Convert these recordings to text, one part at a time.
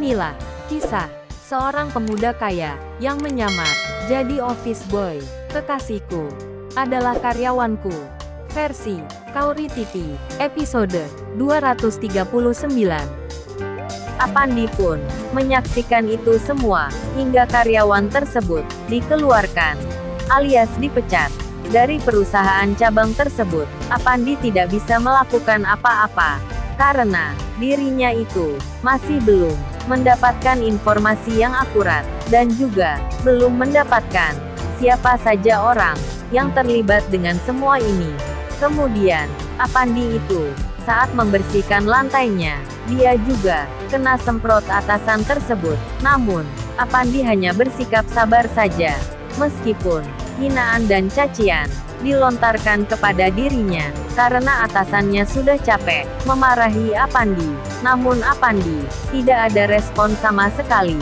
Inilah kisah seorang pemuda kaya yang menyamar jadi office boy. Kekasihku adalah karyawanku. Versi Kauri TV, episode 239. Apandi pun menyaksikan itu semua, hingga karyawan tersebut dikeluarkan alias dipecat dari perusahaan cabang tersebut. Apandi tidak bisa melakukan apa-apa, karena dirinya itu masih belum mendapatkan informasi yang akurat, dan juga belum mendapatkan siapa saja orang yang terlibat dengan semua ini. Kemudian, Apandi itu, saat membersihkan lantainya, dia juga kena semprot atasan tersebut. Namun, Apandi hanya bersikap sabar saja, meskipun hinaan dan cacian dilontarkan kepada dirinya, karena atasannya sudah capek memarahi Apandi. Namun Apandi tidak ada respon sama sekali,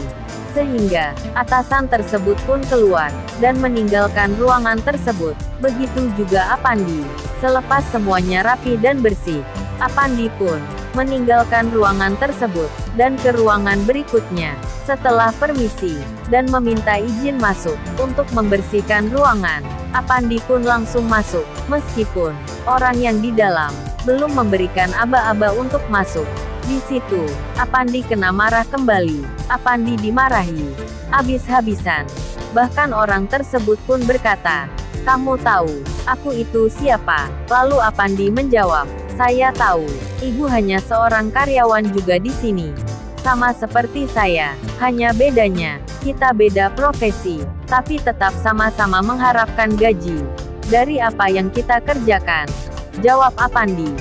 sehingga atasan tersebut pun keluar dan meninggalkan ruangan tersebut. Begitu juga Apandi. Selepas semuanya rapi dan bersih, Apandi pun meninggalkan ruangan tersebut dan ke ruangan berikutnya. Setelah permisi dan meminta izin masuk untuk membersihkan ruangan, Apandi pun langsung masuk, meskipun orang yang di dalam belum memberikan aba-aba untuk masuk. Di situ, Apandi kena marah kembali. Apandi dimarahi habis-habisan. Bahkan orang tersebut pun berkata, "Kamu tahu aku itu siapa?" Lalu Apandi menjawab, "Saya tahu. Ibu hanya seorang karyawan juga di sini. Sama seperti saya, hanya bedanya kita beda profesi, tapi tetap sama-sama mengharapkan gaji dari apa yang kita kerjakan," jawab Apandi.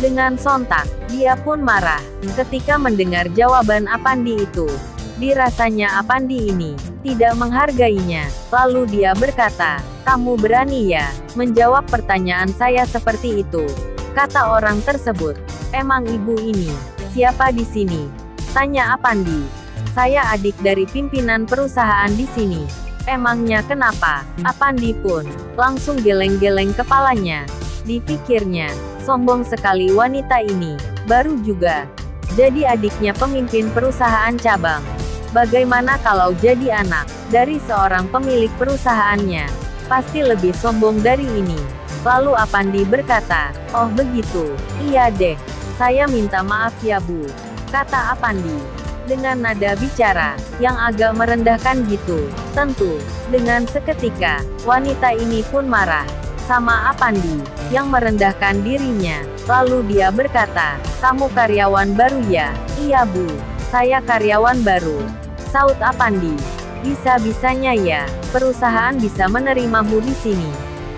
Dengan sontak, dia pun marah ketika mendengar jawaban Apandi itu. Dirasanya Apandi ini tidak menghargainya. Lalu dia berkata, "Kamu berani ya menjawab pertanyaan saya seperti itu?" Kata orang tersebut, "Emang ibu ini siapa di sini?" Tanya Apandi. "Saya adik dari pimpinan perusahaan di sini." "Emangnya kenapa?" Apandi pun langsung geleng-geleng kepalanya. Dipikirnya, sombong sekali wanita ini, baru juga jadi adiknya pemimpin perusahaan cabang. Bagaimana kalau jadi anak dari seorang pemilik perusahaannya? Pasti lebih sombong dari ini. Lalu Apandi berkata, "Oh begitu, iya deh. Saya minta maaf ya Bu," kata Apandi dengan nada bicara yang agak merendahkan gitu. Tentu, dengan seketika, wanita ini pun marah sama Apandi yang merendahkan dirinya. Lalu dia berkata, "Kamu karyawan baru ya?" "Iya Bu, saya karyawan baru," saut Apandi. "Bisa-bisanya ya perusahaan bisa menerimamu di sini.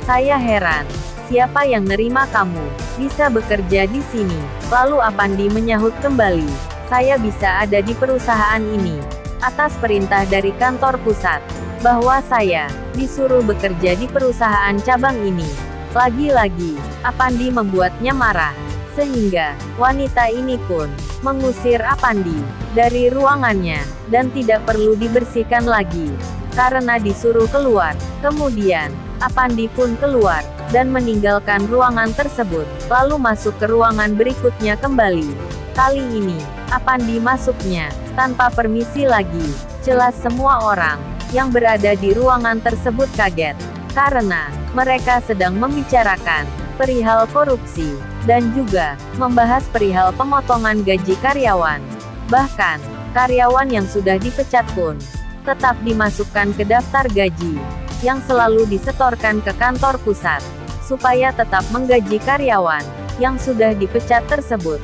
Saya heran, siapa yang nerima kamu bisa bekerja di sini?" Lalu Apandi menyahut kembali, "Saya bisa ada di perusahaan ini atas perintah dari kantor pusat, bahwa saya disuruh bekerja di perusahaan cabang ini." Lagi-lagi, Apandi membuatnya marah, sehingga wanita ini pun mengusir Apandi dari ruangannya, dan tidak perlu dibersihkan lagi, karena disuruh keluar. Kemudian, Apandi pun keluar, dan meninggalkan ruangan tersebut, lalu masuk ke ruangan berikutnya kembali. Kali ini, Apandi masuknya tanpa permisi lagi. Jelas semua orang yang berada di ruangan tersebut kaget, karena mereka sedang membicarakan perihal korupsi, dan juga membahas perihal pemotongan gaji karyawan. Bahkan, karyawan yang sudah dipecat pun tetap dimasukkan ke daftar gaji yang selalu disetorkan ke kantor pusat, supaya tetap menggaji karyawan yang sudah dipecat tersebut.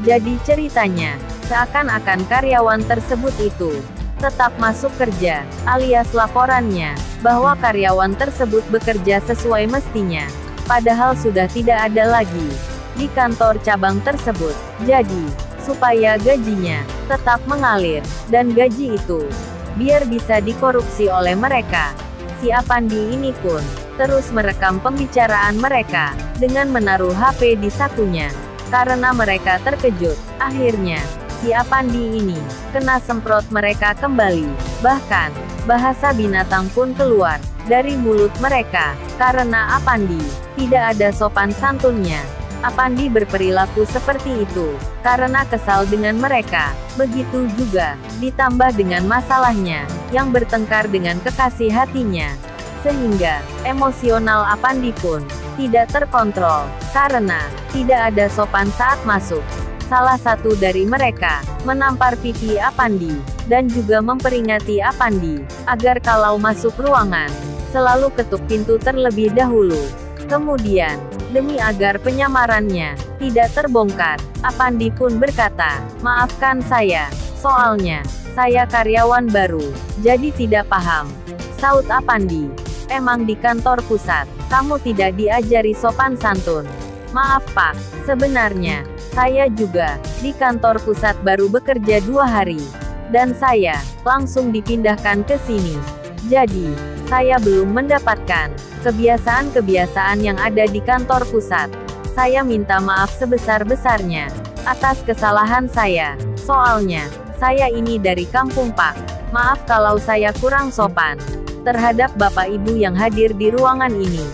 Jadi ceritanya, seakan-akan karyawan tersebut itu tetap masuk kerja, alias laporannya bahwa karyawan tersebut bekerja sesuai mestinya, padahal sudah tidak ada lagi di kantor cabang tersebut. Jadi, supaya gajinya tetap mengalir, dan gaji itu biar bisa dikorupsi oleh mereka, si Apandi ini pun terus merekam pembicaraan mereka dengan menaruh HP di sakunya. Karena mereka terkejut, akhirnya si Apandi ini kena semprot mereka kembali. Bahkan, bahasa binatang pun keluar dari mulut mereka, karena Apandi tidak ada sopan santunnya. Apandi berperilaku seperti itu karena kesal dengan mereka. Begitu juga ditambah dengan masalahnya yang bertengkar dengan kekasih hatinya, sehingga emosional Apandi pun tidak terkontrol karena tidak ada sopan saat masuk. Salah satu dari mereka menampar pipi Apandi dan juga memperingati Apandi agar kalau masuk ruangan selalu ketuk pintu terlebih dahulu. Kemudian, demi agar penyamarannya tidak terbongkar, Apandi pun berkata, "Maafkan saya, soalnya saya karyawan baru, jadi tidak paham." Saut Apandi, "Emang di kantor pusat, kamu tidak diajari sopan santun?" "Maaf Pak, sebenarnya, saya juga di kantor pusat baru bekerja 2 hari. Dan saya langsung dipindahkan ke sini. Jadi, saya belum mendapatkan kebiasaan-kebiasaan yang ada di kantor pusat. Saya minta maaf sebesar-besarnya atas kesalahan saya. Soalnya, saya ini dari kampung Pak. Maaf kalau saya kurang sopan terhadap Bapak Ibu yang hadir di ruangan ini,"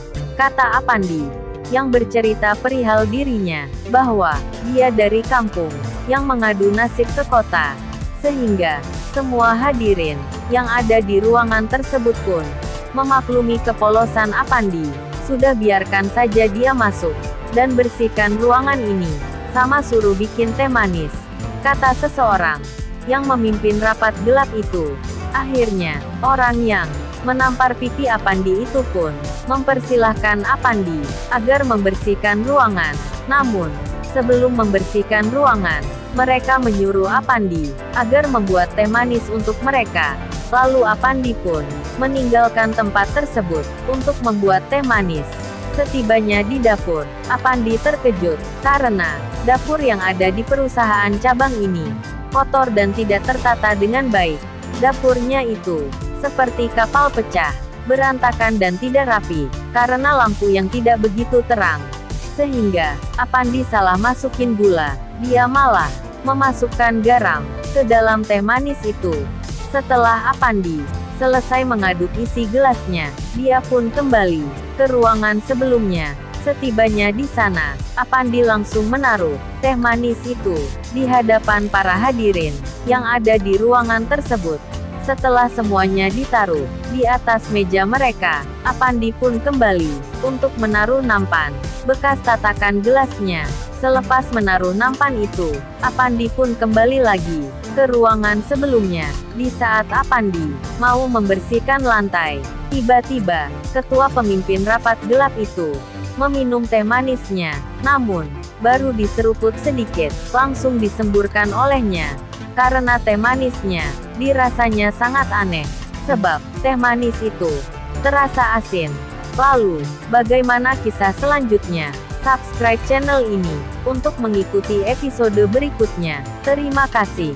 kata Apandi, yang bercerita perihal dirinya, bahwa dia dari kampung yang mengadu nasib ke kota. Sehingga semua hadirin yang ada di ruangan tersebut pun memaklumi kepolosan Apandi. Sudah biarkan saja dia masuk dan bersihkan ruangan ini, sama suruh bikin teh manis, kata seseorang yang memimpin rapat gelap itu. Akhirnya, orang yang menampar pipi Apandi itu pun mempersilahkan Apandi agar membersihkan ruangan. Namun, sebelum membersihkan ruangan, mereka menyuruh Apandi agar membuat teh manis untuk mereka. Lalu Apandi pun meninggalkan tempat tersebut untuk membuat teh manis. Setibanya di dapur, Apandi terkejut karena dapur yang ada di perusahaan cabang ini kotor dan tidak tertata dengan baik. Dapurnya itu seperti kapal pecah, berantakan dan tidak rapi karena lampu yang tidak begitu terang. Sehingga Apandi salah masukin gula, dia malah memasukkan garam ke dalam teh manis itu. Setelah Apandi selesai mengaduk isi gelasnya, dia pun kembali ke ruangan sebelumnya. Setibanya di sana, Apandi langsung menaruh teh manis itu di hadapan para hadirin yang ada di ruangan tersebut. Setelah semuanya ditaruh di atas meja mereka, Apandi pun kembali untuk menaruh nampan bekas tatakan gelasnya. Selepas menaruh nampan itu, Apandi pun kembali lagi ke ruangan sebelumnya. Di saat Apandi mau membersihkan lantai, tiba-tiba ketua pemimpin rapat gelap itu meminum teh manisnya. Namun, baru diseruput sedikit, langsung disemburkan olehnya. Karena teh manisnya dirasanya sangat aneh, sebab teh manis itu terasa asin. Lalu, bagaimana kisah selanjutnya? Subscribe channel ini untuk mengikuti episode berikutnya. Terima kasih.